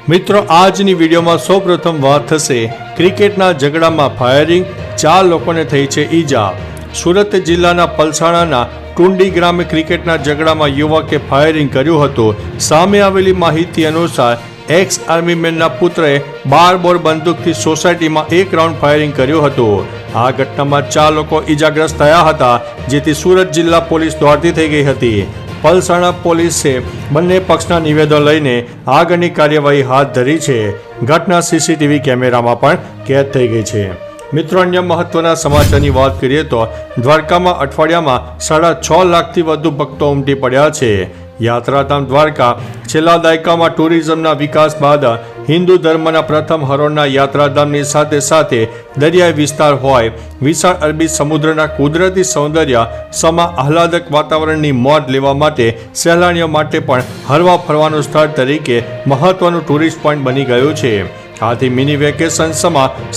મિત્રો આજની વિડીયોમાં સૌપ્રથમ વાત થશે ક્રિકેટના ઝઘડામાં ફાયરિંગ, 4 લોકોને થઈ છે ઈજા। સુરત જિલ્લાના પલસાણાના ટુંડી ગામે ક્રિકેટના ઝઘડામાં યુવકે ફાયરિંગ કર્યું હતું। સામે આવેલી માહિતી અનુસાર એક્સ આર્મીમેનના પુત્રએ 12 બોર બંદૂકથી સોસાયટીમાં 1 રાઉન્ડ ફાયરિંગ કર્યું હતું। આ ઘટનામાં 4 લોકો ઈજાગ્રસ્ત થયા હતા, જેથી સુરત જિલ્લા પોલીસ દોડતી થઈ ગઈ હતી। પલસાણા પોલીસે બંને પક્ષના નિવેદનો લઈને આગળની કાર્યવાહી હાથ ધરી છે। ઘટના સીસીટીવી કેમેરામાં પણ કેદ થઈ ગઈ છે। મિત્રો, અન્ય મહત્વના સમાચારની વાત કરીએ તો દ્વારકામાં અઠવાડિયામાં 6.5 લાખથી વધુ ભક્તો ઉમટી પડ્યા છે। યાત્રાધામ દ્વારકા છેલ્લા દાયકામાં ટુરિઝમના વિકાસ બાદ હિન્દુ ધર્મના પ્રથમ હરોળના યાત્રાધામની સાથે સાથે દરિયાઈ વિસ્તાર હોય, વિશાળ અરબી સમુદ્રના કુદરતી સૌંદર્ય સમા આહલાદક વાતાવરણની મોજ લેવા માટે સહેલાણીઓ માટે પણ હરવા ફરવાનું સ્થળ તરીકે મહત્વનું ટુરિસ્ટ પોઈન્ટ બની ગયું છે। આથી મિની વેકેશન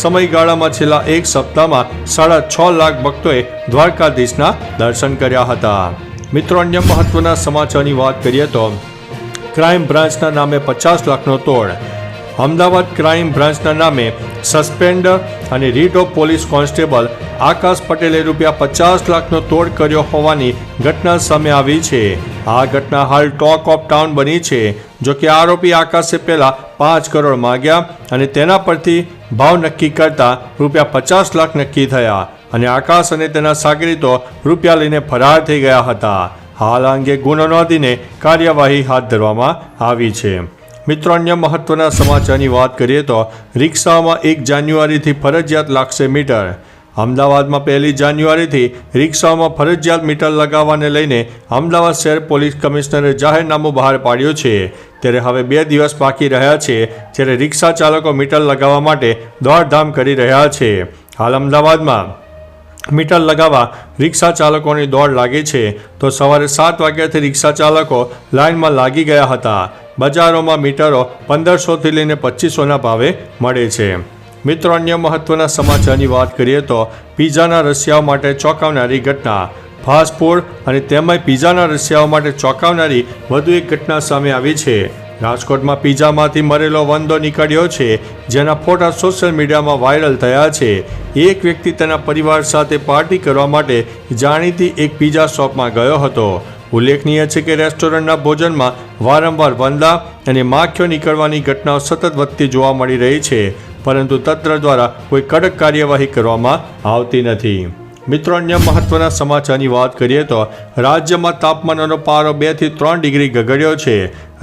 સમયગાળામાં છેલ્લા 1 સપ્તાહમાં 6.5 લાખ ભક્તોએ દ્વારકાધીશના દર્શન કર્યા હતા। મિત્રો, અન્ય મહત્વના સમાચારની વાત કરીએ તો ક્રાઇમ બ્રાન્ચના નામે 50 લાખનો તોડ। અમદાવાદ ક્રાઇમ બ્રાન્ચના નામે સસ્પેન્ડ અને રીટ ઓફ પોલીસ કોન્સ્ટેબલ આકાશ પટેલે ₹50 લાખનો તોડ કર્યો હોવાની ઘટના સામે આવી છે। આ ઘટના હાલ ટોક ઓફ ટાઉન બની છે। જો કે આરોપી આકાશે પહેલા 5 કરોડ માંગ્યા અને તેના પરથી ભાવ નક્કી કરતા ₹50 લાખ નક્કી થયા અને આકાશ અને તેના સાગરીતો રૂપિયા લઈને ફરાર થઈ ગયા હતા। હાલ આ અંગે ગુનો નોંધીને કાર્યવાહી હાથ ધરવામાં આવી છે। મિત્રો, અન્ય મહત્વના સમાચારની વાત કરીએ તો રિક્ષાઓમાં 1 જાન્યુઆરીથી ફરજિયાત લાગશે મીટર। અમદાવાદમાં 1 જાન્યુઆરીથી રિક્ષાઓમાં ફરજિયાત મીટર લગાવવાને લઈને અમદાવાદ શહેર પોલીસ કમિશનરે જાહેરનામું બહાર પાડ્યું છે। ત્યારે હવે 2 દિવસ બાકી રહ્યા છે, જ્યારે રિક્ષા ચાલકો મીટર લગાવવા માટે દોડધામ કરી રહ્યા છે। હાલ અમદાવાદમાં મીટર લગાવવા રિક્ષા ચાલકોની દોડ લાગી છે, તો સવારે 7 વાગ્યાથી રિક્ષા ચાલકો લાઇનમાં લાગી ગયા હતા। બજારોમાં મીટરો 1500થી લઈને 2500ના ભાવે મળે છે। મિત્રો, અન્ય મહત્વના સમાચારની વાત કરીએ તો પીઝાના રશિયાઓ માટે ચોંકાવનારી ઘટના। ફાસ્ટ ફૂડ અને તેમાંય પીઝાના રશિયાઓ માટે ચોંકાવનારી વધુ એક ઘટના સામે આવી છે। રાજકોટમાં પીઝામાંથી મરેલો વંદો નીકળ્યો છે, જેના ફોટા સોશિયલ મીડિયામાં વાયરલ થયા છે। એક વ્યક્તિ તેના પરિવાર સાથે પાર્ટી કરવા માટે જાણીતી એક પીઝા શોપમાં ગયો હતો। ઉલ્લેખનીય છે કે રેસ્ટોરન્ટના ભોજનમાં વારંવાર વંદા અને માખીઓ નીકળવાની ઘટનાઓ સતત વધતી જોવા મળી રહી છે, પરંતુ તંત્ર દ્વારા કોઈ કડક કાર્યવાહી કરવામાં આવતી નથી। મિત્રો, અન્ય મહત્વના સમાચારની વાત કરીએ તો રાજ્યમાં તાપમાનનો પારો 2 થી 3 ડિગ્રી ગગડ્યો છે।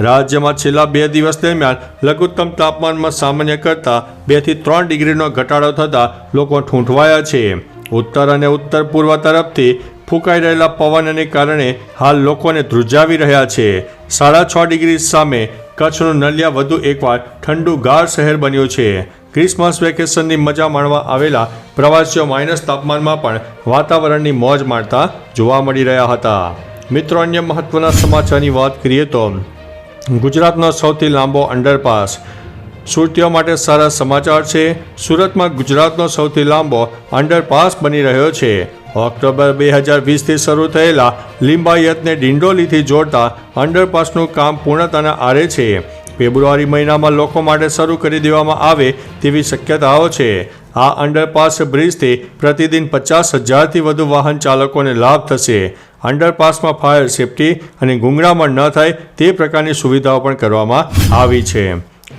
રાજ્યમાં છેલ્લા 2 દિવસ દરમિયાન લઘુત્તમ તાપમાનમાં સામાન્ય કરતાં 2 થી 3 ડિગ્રીનો ઘટાડો થતાં લોકો ઠૂંઠવાયા છે। ઉત્તર અને ઉત્તર પૂર્વ તરફથી ફૂંકાઈ રહેલા પવનને કારણે હાલ લોકોને ધ્રુજાવી રહ્યા છે। 6.5 ડિગ્રી સામે કચ્છનું નલિયા વધુ એકવાર ઠંડુ ગાઢ શહેર બન્યું છે। ક્રિસમસ વેકેશનની મજા માણવા આવેલા પ્રવાસીઓ માઇનસ તાપમાનમાં પણ વાતાવરણની મોજ માણતા જોવા મળી રહ્યા હતા। મિત્રો, અન્ય મહત્વના સમાચારની વાત કરીએ તો ગુજરાતનો સૌથી લાંબો અંડરપાસ। સુરતીઓ માટે સારા સમાચાર છે। સુરતમાં ગુજરાતનો સૌથી લાંબો અંડરપાસ બની રહ્યો છે। ઓક્ટોબર 2020થી શરૂ થયેલા લિંબાયતને ડિંડોલીથી જોડતા અંડરપાસનું કામ પૂર્ણતાના આરે છે। ફેબ્રુઆરી મહિનામાં લોકો માટે શરૂ કરી દેવામાં આવે તેવી શક્યતાઓ છે। આ અંડરપાસ બ્રિજથી પ્રતિદિન 50,000થી વધુ વાહન ચાલકોને લાભ થશે। અંડરપાસમાં ફાયર સેફટી અને ગુંગળામણ ન થાય તે પ્રકારની સુવિધાઓ પણ કરવામાં આવી છે।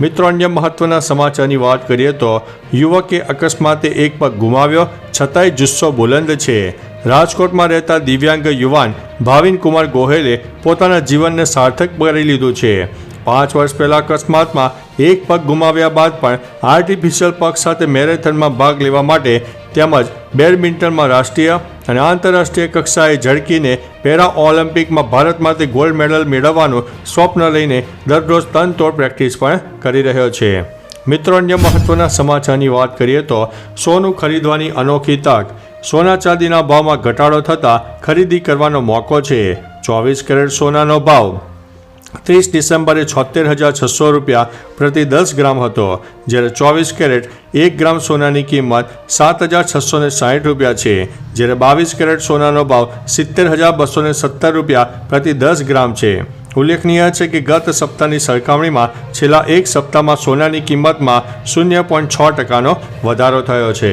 મિત્રો, અન્ય મહત્વના સમાચારની વાત કરીએ તો યુવકે અકસ્માતે એક પગ ગુમાવ્યો, છતાંય જુસ્સો બુલંદ છે। રાજકોટમાં રહેતા દિવ્યાંગ યુવાન ભાવિન કુમાર ગોહેલે પોતાના જીવનને સાર્થક કરી લીધું છે। 5 વર્ષ પહેલા અકસ્માતમાં એક પગ ગુમાવ્યા બાદ પણ આર્ટિફિશિયલ પગ સાથે મેરેથોનમાં ભાગ લેવા માટે તેમજ બેડમિન્ટનમાં રાષ્ટ્રીય અને આંતરરાષ્ટ્રીય કક્ષાએ ઝળકીને પેરા ઓલિમ્પિકમાં ભારત માટે ગોલ્ડ મેડલ મેળવવાનું સ્વપ્ન લઈને દરરોજ તનતોડ પ્રેક્ટિસ પણ કરી રહ્યો છે। મિત્રો, અન્ય મહત્વના સમાચારની વાત કરીએ તો સોનું ખરીદવાની અનોખી તક। સોના ચાંદીના ભાવમાં ઘટાડો થતાં ખરીદી કરવાનો મોકો છે। 24 કેરેટ સોનાનો ભાવ 30 ડિસેમ્બરે 76,600 રૂપિયા પ્રતિ 10 ગ્રામ હતો, જ્યારે 24 કેરેટ 1 ગ્રામ સોનાની કિંમત 7,660 રૂપિયા છે, જ્યારે 22 કેરેટ સોનાનો ભાવ 70,270 રૂપિયા પ્રતિ 10 ગ્રામ છે। ઉલ્લેખનીય છે કે ગત સપ્તાહની સરખામણીમાં છેલ્લા એક સપ્તાહમાં સોનાની કિંમતમાં 0.6% વધારો થયો છે.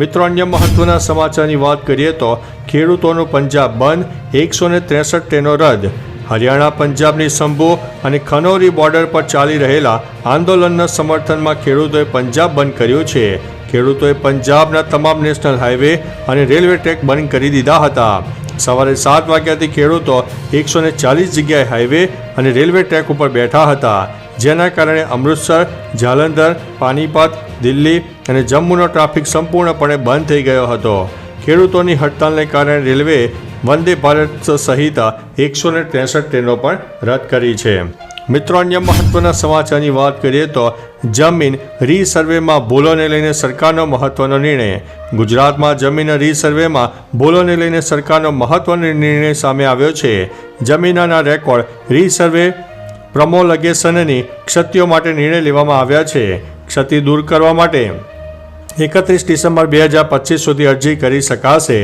મિત્રો, અન્ય મહત્વના સમાચારની વાત કરીએ તો ખેડૂતોનું પંજાબ બંધ, 163 ટ્રેનો રદ. હરિયાણા પંજાબની સંભો અને ખનૌરી બોર્ડર પર ચાલી રહેલા આંદોલનના સમર્થનમાં ખેડૂતોએ પંજાબ બંધ કર્યું છે. ખેડૂતોએ પંજાબના તમામ નેશનલ હાઈવે અને રેલવે ટ્રેક બંધ કરી દીધા હતા. સવારે 7 વાગ્યાથી ખેડૂતો 140 જગ્યાએ હાઈવે અને રેલવે ટ્રેક ઉપર બેઠા હતા, જેના કારણે અમૃતસર, જાલંધર, પાનીપત, દિલ્હી અને જમ્મુનો ટ્રાફિક સંપૂર્ણપણે બંધ થઈ ગયો હતો. ખેડૂતોની હડતાલને કારણે રેલવે વંદે ભારત સહિત 163 ટ્રેનો પણ રદ કરી છે. મિત્રો, અન્ય મહત્વના સમાચારની વાત કરીએ તો જમીન રીસર્વેમાં ભૂલોને લઈને સરકારનો મહત્વનો નિર્ણય. ગુજરાતમાં જમીન રીસર્વેમાં ભૂલોને લઈને સરકારનો મહત્વનો નિર્ણય સામે આવ્યો છે. જમીનના રેકોર્ડ રીસર્વે પ્રમોલગેશનની ક્ષતિઓ માટે નિર્ણય લેવામાં આવ્યા છે. ક્ષતિ દૂર કરવા માટે 31 ડિસેમ્બર 2025 સુધી અરજી કરી શકાશે.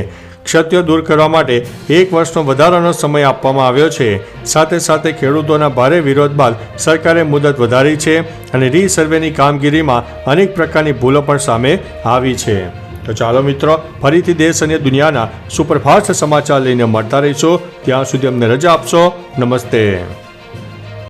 ક્ષતિઓ દૂર કરવા માટે 1 વર્ષનો વધારાનો સમય આપવામાં આવ્યો છે. સાથે સાથે ખેડૂતોના ભારે વિરોધ બાદ સરકારે મુદત વધારી છે અને રીસર્વેની કામગીરીમાં અનેક પ્રકારની ભૂલો પણ સામે આવી છે. તો ચાલો મિત્રો, ફરીથી દેશ અને દુનિયાના સુપરફાસ્ટ સમાચાર લઈને મળતા રહીશું. ત્યાં સુધી અમને રજા આપશો. નમસ્તે.